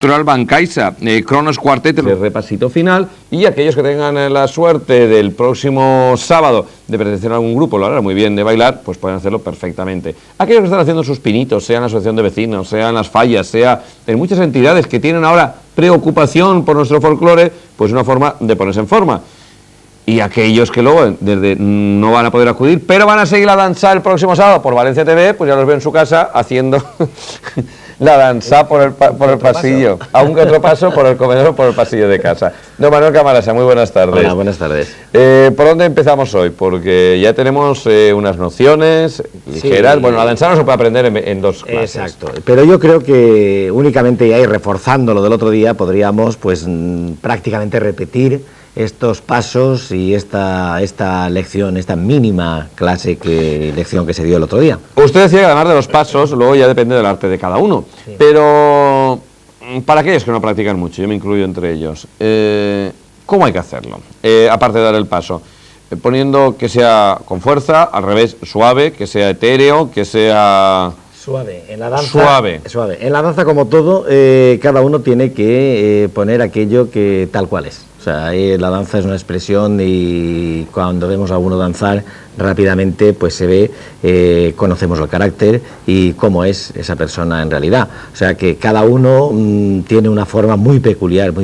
Cultural Bancaisa, Cronos Quartet, el repasito final, y aquellos que tengan la suerte del próximo sábado de pertenecer a algún grupo, lo harán muy bien de bailar, pues pueden hacerlo perfectamente. Aquellos que están haciendo sus pinitos, sea en la asociación de vecinos, sea en las fallas, sea en muchas entidades que tienen ahora preocupación por nuestro folclore, pues una forma de ponerse en forma. Y aquellos que luego no van a poder acudir, pero van a seguir la danza el próximo sábado por Valencia TV, pues ya los veo en su casa haciendo la danza por el pasillo. Aún que otro paso por el comedor o por el pasillo de casa. Don Manuel Camarasa, muy buenas tardes. Hola, buenas tardes. ¿Por dónde empezamos hoy? Porque ya tenemos unas nociones ligeras. Sí. Bueno, la danza no se puede aprender en dos clases. Exacto, pero yo creo que únicamente ya, y reforzando lo del otro día, podríamos pues prácticamente repetir estos pasos y esta lección, esta mínima lección que se dio el otro día. Usted decía que además de los pasos, luego ya depende del arte de cada uno. Sí. Pero para aquellos que no practican mucho, yo me incluyo entre ellos, ¿cómo hay que hacerlo? Aparte de dar el paso, poniendo que sea con fuerza, al revés, suave, que sea etéreo, que sea... Suave, en la danza, suave. En la danza, como todo, cada uno tiene que poner aquello que tal cual es. O sea, la danza es una expresión y cuando vemos a uno danzar rápidamente pues se ve, conocemos el carácter y cómo es esa persona en realidad. O sea que cada uno tiene una forma muy peculiar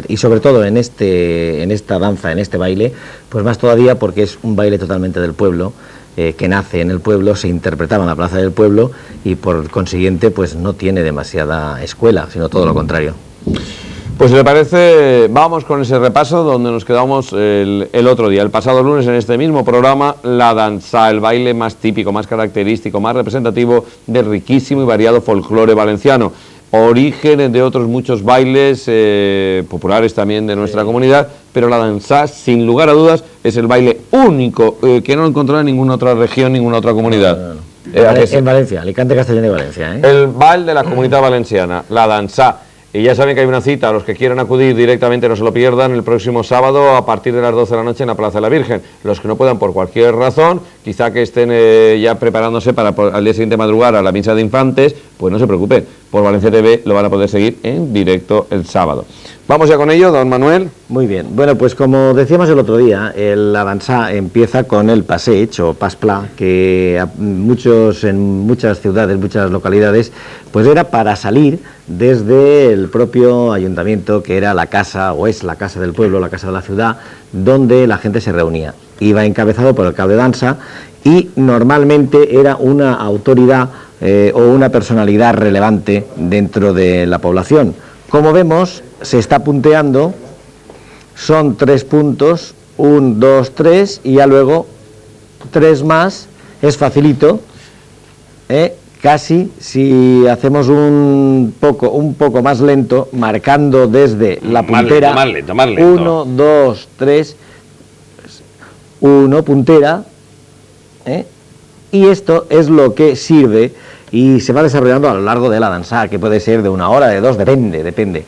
y sobre todo en esta danza, en este baile, pues más todavía porque es un baile totalmente del pueblo, que nace en el pueblo, se interpretaba en la plaza del pueblo y por consiguiente pues no tiene demasiada escuela, sino todo lo contrario. Pues si le parece, vamos con ese repaso donde nos quedamos el otro día. El pasado lunes en este mismo programa, la danza, el baile más típico, más característico, más representativo del riquísimo y variado folclore valenciano. Origen de otros muchos bailes populares también de nuestra comunidad, pero la danza, sin lugar a dudas, es el baile único que no encontrará en ninguna otra región, ninguna otra comunidad. En Valencia, Alicante, Castellón y Valencia. El baile de la comunidad valenciana, la danza. Y ya saben que hay una cita, a los que quieran acudir directamente no se lo pierdan, el próximo sábado a partir de las 12 de la noche en la Plaza de la Virgen. Los que no puedan por cualquier razón, quizá que estén ya preparándose para al día siguiente madrugar a la misa de infantes, pues no se preocupen, por Valencia TV lo van a poder seguir en directo el sábado. Vamos ya con ello, don Manuel. Muy bien, bueno, pues como decíamos el otro día, la danza empieza con el passeig o pas pla, que en muchas ciudades, muchas localidades, pues era para salir desde el propio ayuntamiento, que era la casa, o es la casa del pueblo, la casa de la ciudad, donde la gente se reunía. Iba encabezado por el cabo de danza y normalmente era una autoridad o una personalidad relevante dentro de la población. Como vemos, se está punteando, son 3 puntos, 1, 2, 3, y ya luego 3 más, es facilito, casi si hacemos un poco más lento, marcando desde la puntera, más lento. 1, 2, 3, 1, puntera, y esto es lo que sirve y se va desarrollando a lo largo de la danza, que puede ser de 1 hora, de 2, depende.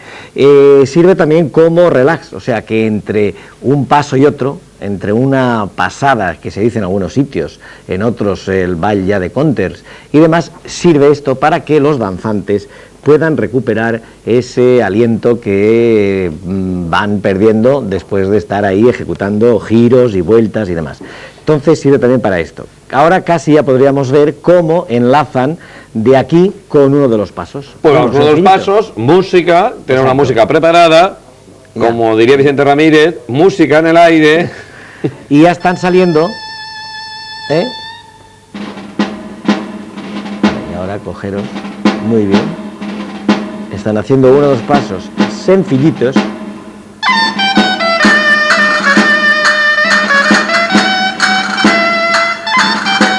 Sirve también como relax, o sea que entre un paso y otro, entre una pasada, que se dice en algunos sitios, en otros el ball ya de counters y demás, sirve esto para que los danzantes puedan recuperar ese aliento que van perdiendo después de estar ahí ejecutando giros y vueltas y demás. Entonces sirve también para esto. Ahora casi ya podríamos ver cómo enlazan de aquí con uno de los pasos. Pues vamos, uno de los pasos, música, tener una música preparada, como diría Vicente Ramírez, música en el aire. Y ya están saliendo, y ahora cogeros, muy bien, están haciendo uno de los pasos sencillitos.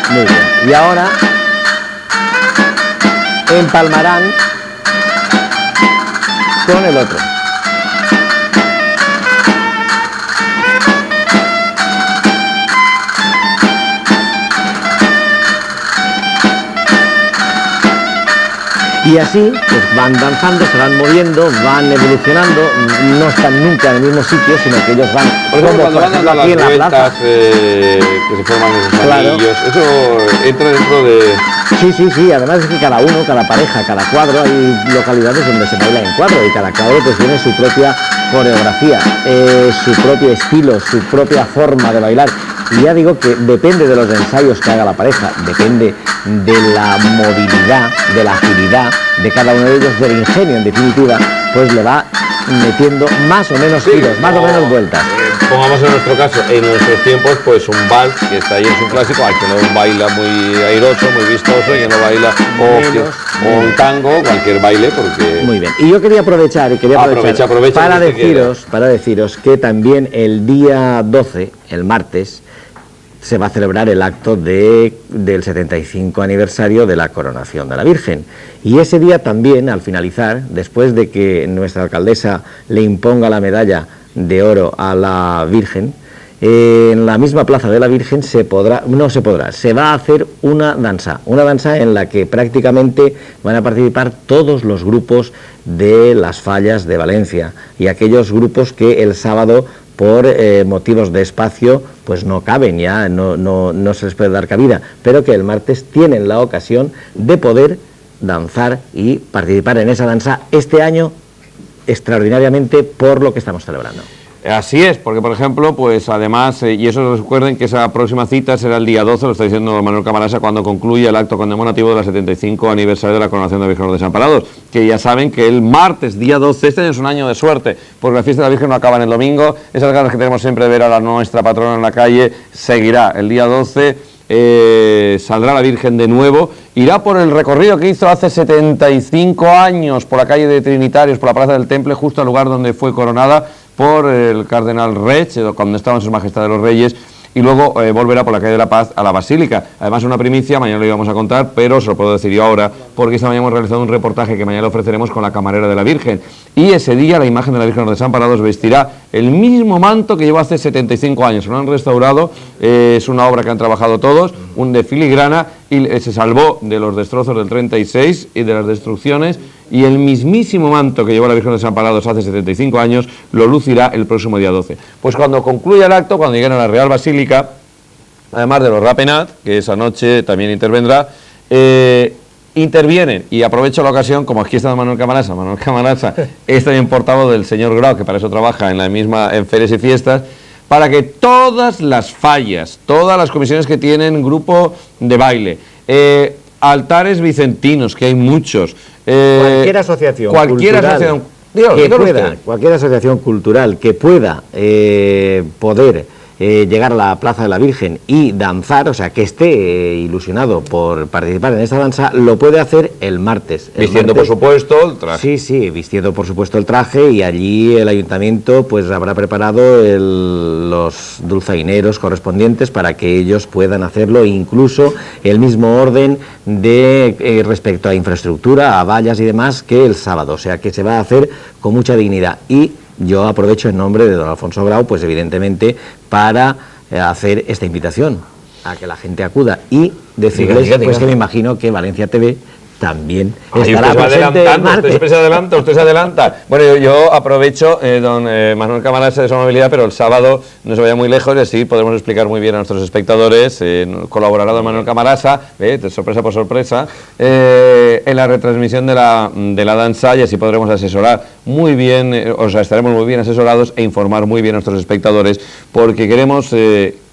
Muy bien, y ahora empalmarán con el otro. Y así pues van danzando, se van moviendo, van evolucionando, no están nunca en el mismo sitio, sino que ellos van... Por ejemplo, cuando van dando las aquí en la vueltas plaza. que se forman esos Claro. anillos, eso entra dentro de... Sí, además es que cada uno, cada pareja, cada cuadro, hay localidades donde se baila en cuadro y cada cuadro pues tiene su propia coreografía, su propio estilo, su propia forma de bailar. Y ya digo que depende de los ensayos que haga la pareja, depende de la movilidad, de la agilidad de cada uno de ellos, del ingenio en definitiva, pues le va metiendo más o menos giros, más o menos vueltas. Pongamos en nuestro caso, en nuestros tiempos, pues un vals, que está ahí, es un clásico, al que no baila muy airoso, muy vistoso, y que no baila, o un tango, cualquier baile, porque... Muy bien, y yo quería aprovechar, Aprovecha para deciros que también el día 12, el martes, se va a celebrar el acto del 75 aniversario de la coronación de la Virgen. Y ese día también, al finalizar, después de que nuestra alcaldesa le imponga la medalla de oro a la Virgen, en la misma plaza de la Virgen se va a hacer una danza en la que prácticamente van a participar todos los grupos de las fallas de Valencia y aquellos grupos que el sábado por motivos de espacio pues no caben ya, no se les puede dar cabida, pero que el martes tienen la ocasión de poder danzar y participar en esa danza este año extraordinariamente por lo que estamos celebrando. Así es, porque por ejemplo, pues además, y eso recuerden que esa próxima cita será el día 12, lo está diciendo Manuel Camarasa, cuando concluya el acto conmemorativo de la 75 aniversario de la coronación de la Virgen de los Desamparados, que ya saben que el martes, día 12, este año es un año de suerte, porque la fiesta de la Virgen no acaba en el domingo, esas ganas que tenemos siempre de ver a la nuestra patrona en la calle, seguirá el día 12. Saldrá la Virgen de nuevo, irá por el recorrido que hizo hace 75 años por la calle de Trinitarios, por la Plaza del Temple, justo al lugar donde fue coronada por el cardenal Reig, cuando estaban sus majestades los reyes, y luego volverá por la calle de la Paz a la Basílica. Además, una primicia, mañana lo íbamos a contar, pero se lo puedo decir yo ahora, porque esta mañana hemos realizado un reportaje que mañana le ofreceremos con la camarera de la Virgen. Y ese día la imagen de la Virgen de los Desamparados vestirá el mismo manto que llevó hace 75 años. Lo han restaurado, es una obra que han trabajado todos, un de filigrana, y se salvó de los destrozos del 36 y de las destrucciones, y el mismísimo manto que llevó la Virgen de los Desamparados hace 75 años lo lucirá el próximo día 12. Pues cuando concluya el acto, cuando lleguen a la Real Basílica, además de los Rapenat, que esa noche también intervendrá, intervienen, y aprovecho la ocasión, como aquí está Manuel Camarasa es también portavoz del señor Grau, que para eso trabaja en ferias y fiestas, para que todas las fallas, todas las comisiones que tienen grupo de baile, altares vicentinos, que hay muchos, cualquier asociación cultural que pueda poder llegar a la Plaza de la Virgen y danzar, o sea, que esté ilusionado por participar en esta danza, lo puede hacer el martes. Vistiendo, por supuesto, el traje. Sí, vistiendo, por supuesto, el traje, y allí el ayuntamiento pues habrá preparado los dulzaineros correspondientes para que ellos puedan hacerlo, incluso el mismo orden de respecto a infraestructura, a vallas y demás, que el sábado, o sea, que se va a hacer con mucha dignidad. Y yo aprovecho en nombre de don Alfonso Grau, pues evidentemente, para hacer esta invitación a que la gente acuda y decirles pues que me imagino que Valencia TV también estará presente el martes. Usted se adelanta. Bueno, yo aprovecho, don Manuel Camarasa, de su amabilidad, pero el sábado no se vaya muy lejos y así podremos explicar muy bien a nuestros espectadores. Colaborará don Manuel Camarasa, de sorpresa por sorpresa, en la retransmisión de la danza, y así podremos asesorar muy bien, estaremos muy bien asesorados e informar muy bien a nuestros espectadores, porque queremos...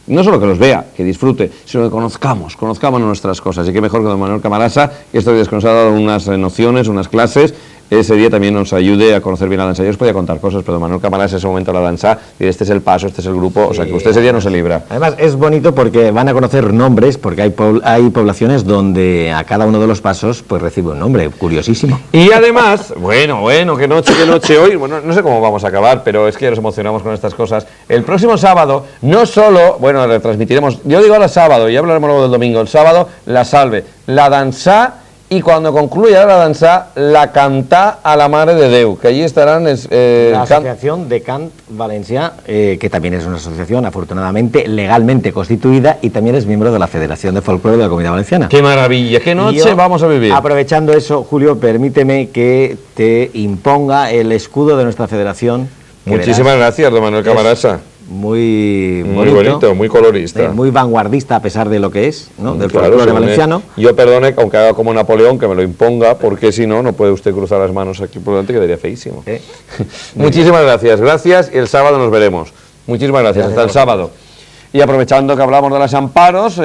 no solo que los vea, que disfrute, sino que conozcamos nuestras cosas. Y qué mejor que don Manuel Camarasa, que estos días que nos ha dado unas nociones, unas clases, ese día también nos ayude a conocer bien la danza. Yo os podía contar cosas, pero don Manuel Camarasa, ese momento de la danza, y este es el paso, este es el grupo, o sea que usted ese día no se libra. Además es bonito porque van a conocer nombres, porque hay poblaciones donde a cada uno de los pasos pues recibe un nombre, curiosísimo. Y además, bueno, qué noche hoy, bueno, no sé cómo vamos a acabar, pero es que ya nos emocionamos con estas cosas. El próximo sábado, no solo, bueno, retransmitiremos, yo digo ahora sábado, y hablaremos luego del domingo, el sábado, la salve, la danza y cuando concluya la danza, la cantá a la Mare de Déu, que allí estarán... la Asociación de Cant Valencià, que también es una asociación, afortunadamente, legalmente constituida, y también es miembro de la Federación de Folclore de la Comunidad Valenciana. ¡Qué maravilla! ¡Qué noche vamos a vivir! Aprovechando eso, Julio, permíteme que te imponga el escudo de nuestra federación. Muchísimas gracias, don Manuel Camarasa. Muy bonito, muy colorista. Muy vanguardista a pesar de lo que es, ¿no? Del claro, folclore valenciano. Yo perdone, aunque haga como Napoleón, que me lo imponga, porque si no, no puede usted cruzar las manos aquí por delante, quedaría feísimo. Muchísimas gracias, y el sábado nos veremos. Muchísimas gracias. Hasta el sábado. Y aprovechando que hablamos de las amparos...